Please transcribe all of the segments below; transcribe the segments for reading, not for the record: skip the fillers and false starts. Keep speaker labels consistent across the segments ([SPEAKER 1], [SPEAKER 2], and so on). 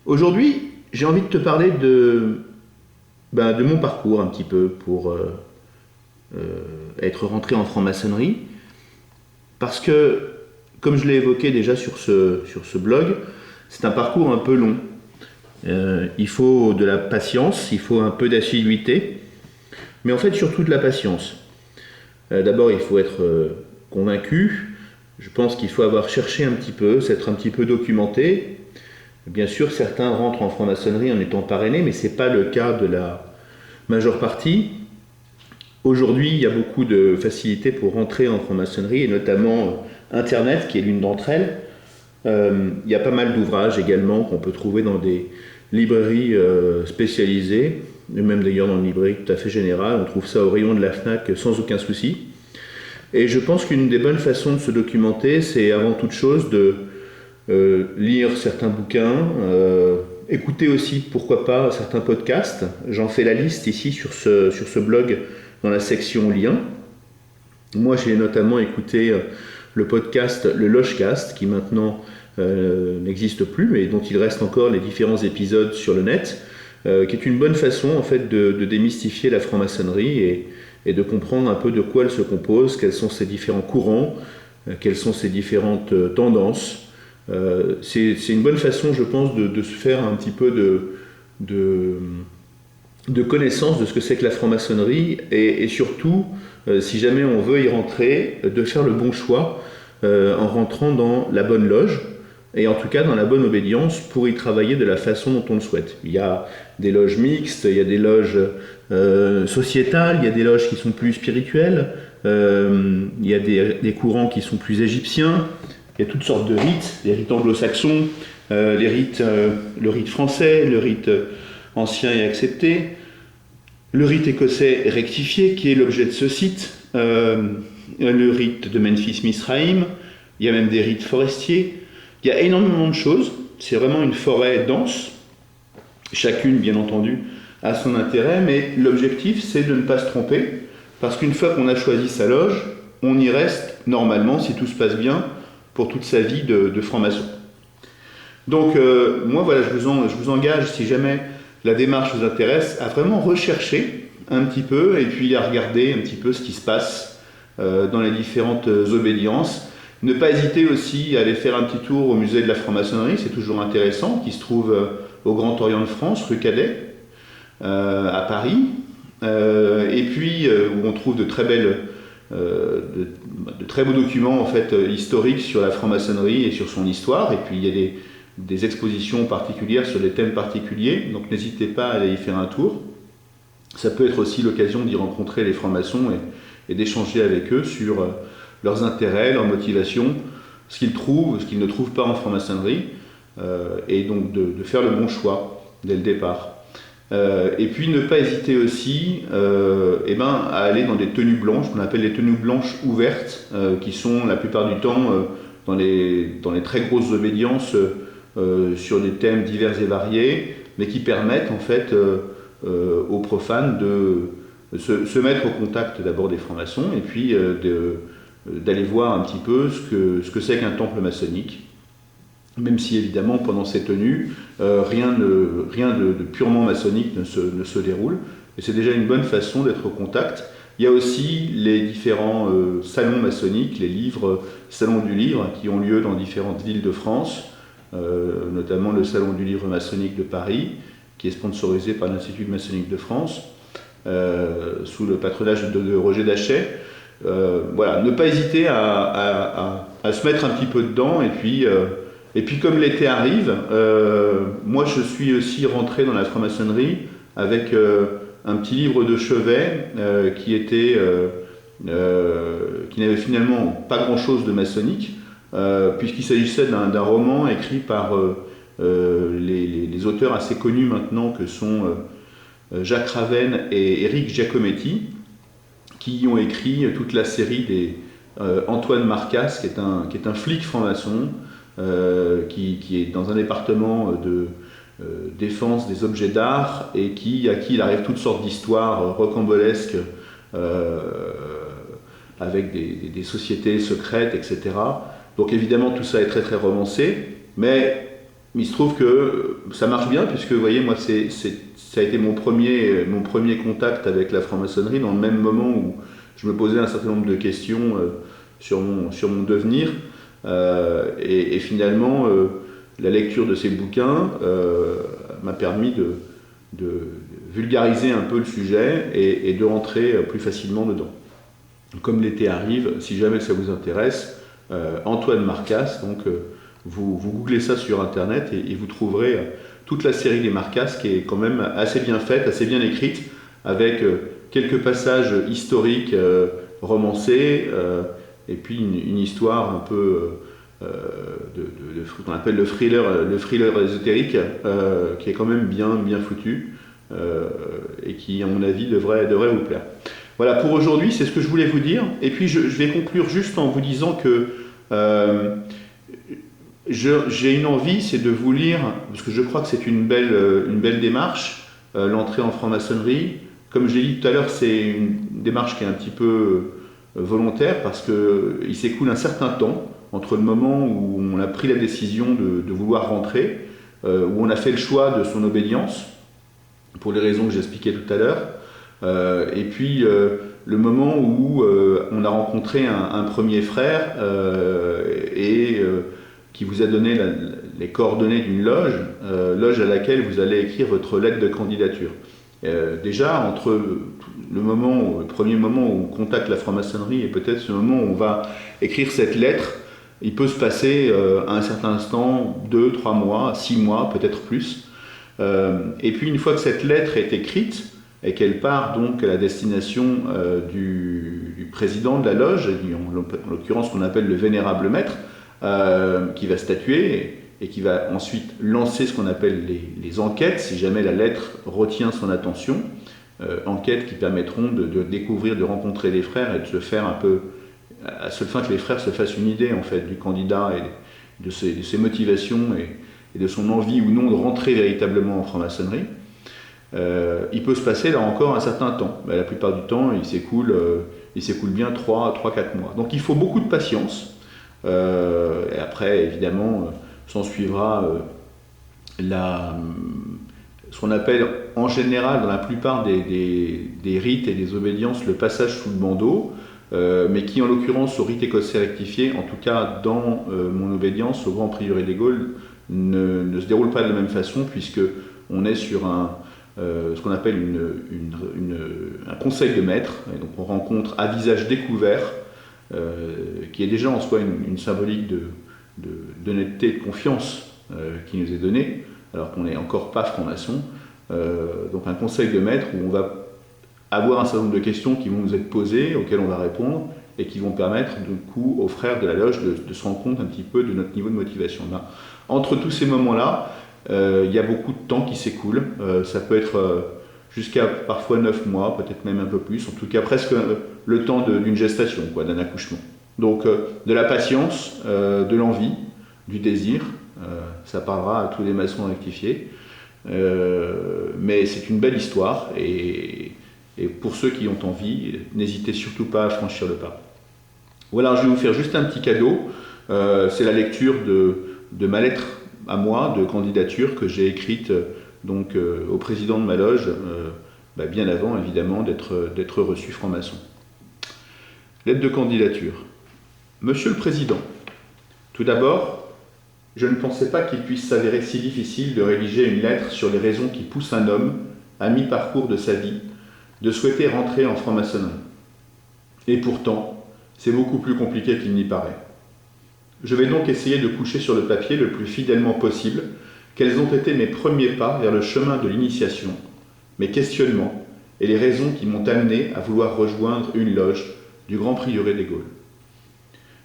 [SPEAKER 1] Aujourd'hui, j'ai envie de te parler de mon parcours un petit peu pour être rentré en franc-maçonnerie. Parce que, comme je l'ai évoqué déjà sur ce blog, c'est un parcours un peu long. Il faut de la patience, il faut un peu d'assiduité, mais en fait surtout de la patience. D'abord, il faut être convaincu. Je pense qu'il faut avoir cherché un petit peu, s'être un petit peu documenté. Bien sûr, certains rentrent en franc-maçonnerie en étant parrainés, mais ce n'est pas le cas de la majeure partie. Aujourd'hui, il y a beaucoup de facilités pour rentrer en franc-maçonnerie, et notamment Internet, qui est l'une d'entre elles. Il y a pas mal d'ouvrages également qu'on peut trouver dans des librairies spécialisées, et même d'ailleurs dans une librairie tout à fait générale. On trouve ça au rayon de la FNAC sans aucun souci. Et je pense qu'une des bonnes façons de se documenter, c'est avant toute chose de lire certains bouquins, écouter aussi, pourquoi pas, certains podcasts. J'en fais la liste ici sur ce blog dans la section liens. Moi, j'ai notamment écouté le podcast Le Logecast, qui maintenant n'existe plus, mais dont il reste encore les différents épisodes sur le net, qui est une bonne façon en fait de démystifier la franc-maçonnerie et de comprendre un peu de quoi elle se compose, quels sont ses différents courants, quelles sont ses différentes tendances. C'est une bonne façon, je pense, de se faire un petit peu de connaissance de ce que c'est que la franc-maçonnerie et surtout, si jamais on veut y rentrer, de faire le bon choix en rentrant dans la bonne loge et en tout cas dans la bonne obédience pour y travailler de la façon dont on le souhaite. Il y a des loges mixtes, il y a des loges sociétales, il y a des loges qui sont plus spirituelles, il y a des courants qui sont plus égyptiens, il y a toutes sortes de rites, les rites anglo-saxons, le rite français, le rite ancien et accepté, le rite écossais rectifié, qui est l'objet de ce site, le rite de Memphis-Misraïm, il y a même des rites forestiers, il y a énormément de choses, c'est vraiment une forêt dense, chacune bien entendu a son intérêt, mais l'objectif c'est de ne pas se tromper, parce qu'une fois qu'on a choisi sa loge, on y reste normalement, si tout se passe bien, pour toute sa vie de franc-maçon. Donc moi voilà, je vous engage, si jamais la démarche vous intéresse, à vraiment rechercher un petit peu et puis à regarder un petit peu ce qui se passe dans les différentes obédiences. Ne pas hésiter aussi à aller faire un petit tour au musée de la franc-maçonnerie, c'est toujours intéressant, qui se trouve au Grand Orient de France, rue Cadet, à Paris, et puis où on trouve de très beaux documents en fait, historiques sur la franc-maçonnerie et sur son histoire, et puis il y a des expositions particulières sur des thèmes particuliers, donc n'hésitez pas à aller y faire un tour. Ça peut être aussi l'occasion d'y rencontrer les francs-maçons et d'échanger avec eux sur leurs intérêts, leurs motivations, ce qu'ils trouvent, ce qu'ils ne trouvent pas en franc-maçonnerie, et donc de faire le bon choix dès le départ. Et puis ne pas hésiter aussi à aller dans des tenues blanches, qu'on appelle les tenues blanches ouvertes, qui sont la plupart du temps dans les très grosses obédiences sur des thèmes divers et variés, mais qui permettent en fait aux profanes de se mettre au contact d'abord des francs-maçons et puis d'aller voir un petit peu ce que c'est qu'un temple maçonnique. Même si évidemment pendant ces tenues, rien de purement maçonnique ne se déroule. Et c'est déjà une bonne façon d'être au contact. Il y a aussi les différents salons maçonniques, les salons du livre, qui ont lieu dans différentes villes de France, notamment le salon du livre maçonnique de Paris, qui est sponsorisé par l'Institut maçonnique de France, sous le patronage de Roger Dachet. Voilà, ne pas hésiter à se mettre un petit peu dedans et puis comme l'été arrive, moi je suis aussi rentré dans la franc-maçonnerie avec un petit livre de chevet qui n'avait finalement pas grand-chose de maçonnique, puisqu'il s'agissait d'un roman écrit par les auteurs assez connus maintenant que sont Jacques Ravenne et Éric Giacometti, qui ont écrit toute la série des Antoine Marcas, qui est un flic franc-maçon, qui est dans un département de défense des objets d'art et à qui il arrive toutes sortes d'histoires rocambolesques avec des sociétés secrètes, etc. Donc évidemment tout ça est très très romancé, mais Mais il se trouve que ça marche bien, puisque vous voyez, moi, ça a été mon premier contact avec la franc-maçonnerie, dans le même moment où je me posais un certain nombre de questions sur mon devenir. Et finalement, la lecture de ces bouquins m'a permis de vulgariser un peu le sujet et de rentrer plus facilement dedans. Comme l'été arrive, si jamais ça vous intéresse, Antoine Marcas, donc vous googlez ça sur internet et vous trouverez toute la série des Marcas qui est quand même assez bien faite, assez bien écrite, avec quelques passages historiques romancés et puis une histoire un peu de ce qu'on appelle le thriller ésotérique qui est quand même bien foutu et qui à mon avis devrait vous plaire. Voilà, pour aujourd'hui, c'est ce que je voulais vous dire. Et puis, je vais conclure juste en vous disant que j'ai une envie, c'est de vous lire, parce que je crois que c'est une belle démarche, l'entrée en franc-maçonnerie. Comme je l'ai dit tout à l'heure, c'est une démarche qui est un petit peu volontaire, parce qu'il s'écoule un certain temps entre le moment où on a pris la décision de vouloir rentrer, où on a fait le choix de son obédience, pour les raisons que j'expliquais tout à l'heure, et puis le moment où on a rencontré un premier frère qui vous a donné les coordonnées d'une loge, loge à laquelle vous allez écrire votre lettre de candidature. Déjà, entre le premier moment où on contacte la franc-maçonnerie et peut-être ce moment où on va écrire cette lettre, il peut se passer à un certain instant 2, 3 mois, 6 mois, peut-être plus. Et puis une fois que cette lettre est écrite, et qu'elle part donc à la destination du président de la loge, en l'occurrence qu'on appelle le vénérable maître, qui va statuer et qui va ensuite lancer ce qu'on appelle les enquêtes, si jamais la lettre retient son attention, enquêtes qui permettront de découvrir, de rencontrer les frères et de se faire un peu, à seule fin que les frères se fassent une idée en fait du candidat et de ses motivations et de son envie ou non de rentrer véritablement en franc-maçonnerie. Il peut se passer là encore un certain temps. La plupart du temps, il s'écoule bien 3-4 mois. Donc il faut beaucoup de patience. Et après, évidemment, s'en suivra ce qu'on appelle en général, dans la plupart des rites et des obédiences, le passage sous le bandeau, mais qui en l'occurrence au rite écossais rectifié, en tout cas dans mon obédience au Grand Prieuré des Gaules, ne se déroule pas de la même façon, puisque on est sur ce qu'on appelle un conseil de maître, et donc on rencontre à visage découvert, qui est déjà en soi une symbolique d'honnêteté et de confiance qui nous est donnée, alors qu'on n'est encore pas franc-maçon. Donc un conseil de maître où on va avoir un certain nombre de questions qui vont nous être posées, auxquelles on va répondre, et qui vont permettre du coup aux frères de la loge de se rendre compte un petit peu de notre niveau de motivation. Entre tous ces moments-là, il y a beaucoup de temps qui s'écoule. Ça peut être jusqu'à parfois 9 mois, peut-être même un peu plus, en tout cas presque le temps d'une gestation, d'un accouchement. Donc de la patience, de l'envie, du désir, ça parlera à tous les maçons rectifiés. Mais c'est une belle histoire et pour ceux qui ont envie, n'hésitez surtout pas à franchir le pas. Voilà, je vais vous faire juste un petit cadeau. C'est la lecture de ma lettre à moi de candidature que j'ai écrite donc, au président de ma loge, bien avant évidemment d'être reçu franc-maçon. Lettre de candidature. Monsieur le Président, tout d'abord, je ne pensais pas qu'il puisse s'avérer si difficile de rédiger une lettre sur les raisons qui poussent un homme, à mi-parcours de sa vie, de souhaiter rentrer en franc-maçonnerie. Et pourtant, c'est beaucoup plus compliqué qu'il n'y paraît. Je vais donc essayer de coucher sur le papier le plus fidèlement possible quels ont été mes premiers pas vers le chemin de l'initiation, mes questionnements et les raisons qui m'ont amené à vouloir rejoindre une loge du Grand Prieuré des Gaules.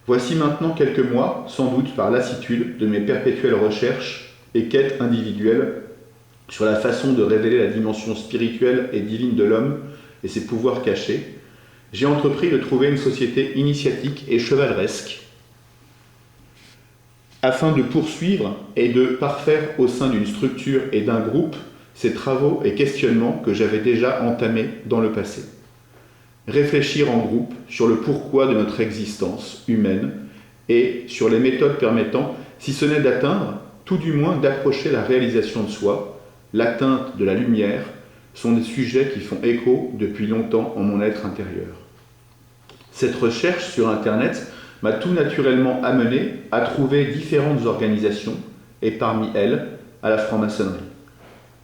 [SPEAKER 1] Voici maintenant quelques mois, sans doute par lassitude de mes perpétuelles recherches et quêtes individuelles sur la façon de révéler la dimension spirituelle et divine de l'homme et ses pouvoirs cachés, j'ai entrepris de trouver une société initiatique et chevaleresque afin de poursuivre et de parfaire au sein d'une structure et d'un groupe ces travaux et questionnements que j'avais déjà entamés dans le passé. Réfléchir en groupe sur le pourquoi de notre existence humaine et sur les méthodes permettant, si ce n'est d'atteindre, tout du moins d'approcher la réalisation de soi, l'atteinte de la lumière, sont des sujets qui font écho depuis longtemps en mon être intérieur. Cette recherche sur Internet m'a tout naturellement amené à trouver différentes organisations, et parmi elles, à la franc-maçonnerie.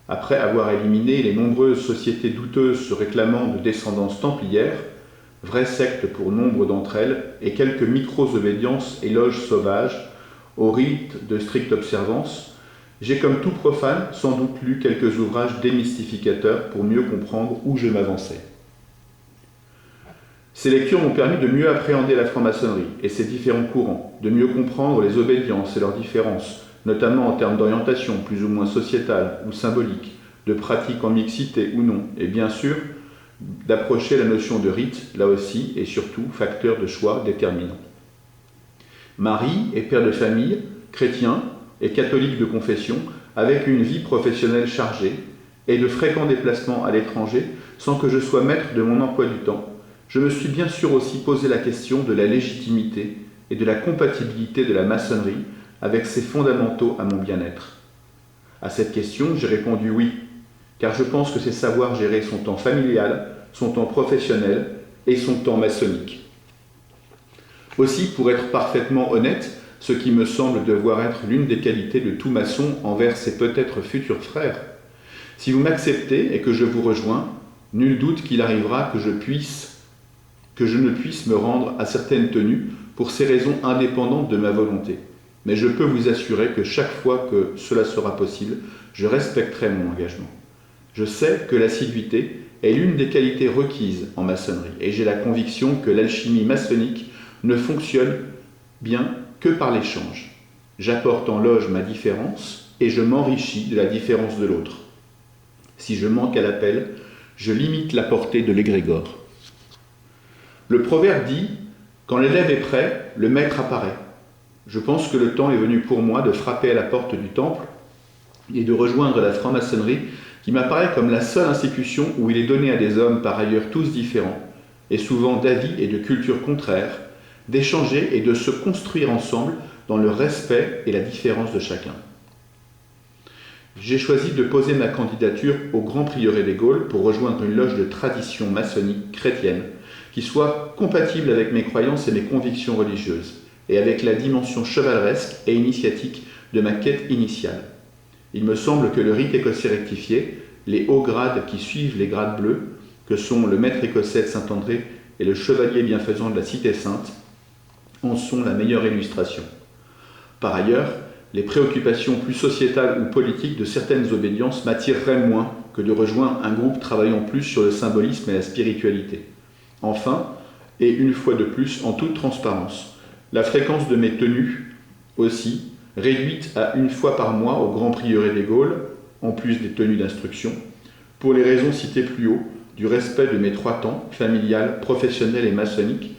[SPEAKER 1] Après avoir éliminé les nombreuses sociétés douteuses se réclamant de descendance templière, vraie secte pour nombre d'entre elles, et quelques micro-obédiences et loges sauvages, aux rites de stricte observance, j'ai comme tout profane sans doute lu quelques ouvrages démystificateurs pour mieux comprendre où je m'avançais. Ces lectures m'ont permis de mieux appréhender la franc-maçonnerie et ses différents courants, de mieux comprendre les obédiences et leurs différences, notamment en termes d'orientation plus ou moins sociétale ou symbolique, de pratiques en mixité ou non, et bien sûr, d'approcher la notion de rite, là aussi, et surtout facteur de choix déterminant. Mari est père de famille, chrétien et catholique de confession, avec une vie professionnelle chargée et de fréquents déplacements à l'étranger sans que je sois maître de mon emploi du temps. Je me suis bien sûr aussi posé la question de la légitimité et de la compatibilité de la maçonnerie avec ses fondamentaux à mon bien-être. À cette question, j'ai répondu oui, car je pense que c'est savoir gérer son temps familial, son temps professionnel et son temps maçonnique. Aussi, pour être parfaitement honnête, ce qui me semble devoir être l'une des qualités de tout maçon envers ses peut-être futurs frères. Si vous m'acceptez et que je vous rejoins, nul doute qu'il arrivera que je ne puisse me rendre à certaines tenues pour ces raisons indépendantes de ma volonté. Mais je peux vous assurer que chaque fois que cela sera possible, je respecterai mon engagement. Je sais que l'assiduité est l'une des qualités requises en maçonnerie et j'ai la conviction que l'alchimie maçonnique ne fonctionne bien que par l'échange. J'apporte en loge ma différence et je m'enrichis de la différence de l'autre. Si je manque à l'appel, je limite la portée de l'égrégore. Le proverbe dit « Quand l'élève est prêt, le maître apparaît ». Je pense que le temps est venu pour moi de frapper à la porte du temple et de rejoindre la franc-maçonnerie qui m'apparaît comme la seule institution où il est donné à des hommes par ailleurs tous différents et souvent d'avis et de cultures contraires, d'échanger et de se construire ensemble dans le respect et la différence de chacun. J'ai choisi de poser ma candidature au Grand Prieuré des Gaules pour rejoindre une loge de tradition maçonnique chrétienne qui soit compatible avec mes croyances et mes convictions religieuses et avec la dimension chevaleresque et initiatique de ma quête initiale. Il me semble que le rite écossais rectifié, les hauts grades qui suivent les grades bleus, que sont le maître écossais de Saint-André et le chevalier bienfaisant de la Cité Sainte, en sont la meilleure illustration. Par ailleurs, les préoccupations plus sociétales ou politiques de certaines obédiences m'attireraient moins que de rejoindre un groupe travaillant plus sur le symbolisme et la spiritualité. Enfin, et une fois de plus en toute transparence, la fréquence de mes tenues aussi, réduite à une fois par mois au Grand Prieuré des Gaules, en plus des tenues d'instruction, pour les raisons citées plus haut, du respect de mes 3 temps, familial, professionnel et maçonnique,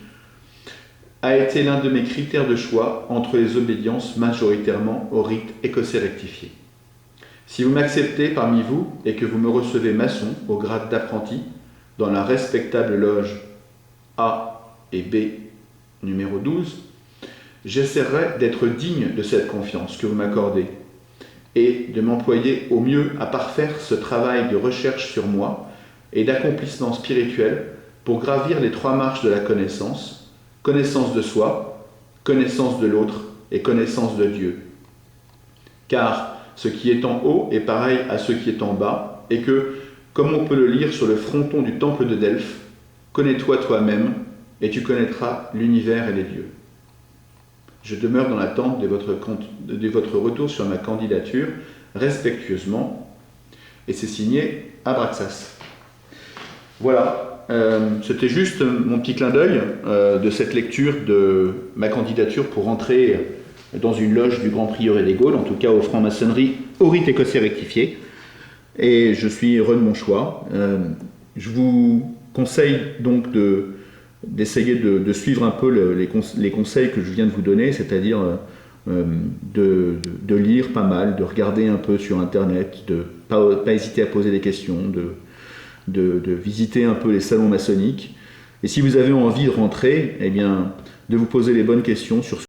[SPEAKER 1] a été l'un de mes critères de choix entre les obédiences majoritairement au rite écossais rectifié. Si vous m'acceptez parmi vous et que vous me recevez maçon au grade d'apprenti dans la respectable loge A et B numéro 12, j'essaierai d'être digne de cette confiance que vous m'accordez et de m'employer au mieux à parfaire ce travail de recherche sur moi et d'accomplissement spirituel pour gravir les 3 marches de la connaissance, connaissance de soi, connaissance de l'autre et connaissance de Dieu. Car ce qui est en haut est pareil à ce qui est en bas, et que, comme on peut le lire sur le fronton du temple de Delphes, connais-toi toi-même, et tu connaîtras l'univers et les dieux. Je demeure dans l'attente de votre retour sur ma candidature, respectueusement, et c'est signé Abraxas. Voilà. C'était juste mon petit clin d'œil de cette lecture de ma candidature pour entrer dans une loge du Grand Prieuré des Gaules, en tout cas aux franc-maçonnerie au rite écossais rectifié. Et je suis heureux de mon choix. Je vous conseille donc d'essayer de suivre un peu les conseils que je viens de vous donner, c'est-à-dire de lire pas mal, de regarder un peu sur Internet, de pas hésiter à poser des questions, de visiter un peu les salons maçonniques. Et si vous avez envie de rentrer, eh bien, de vous poser les bonnes questions sur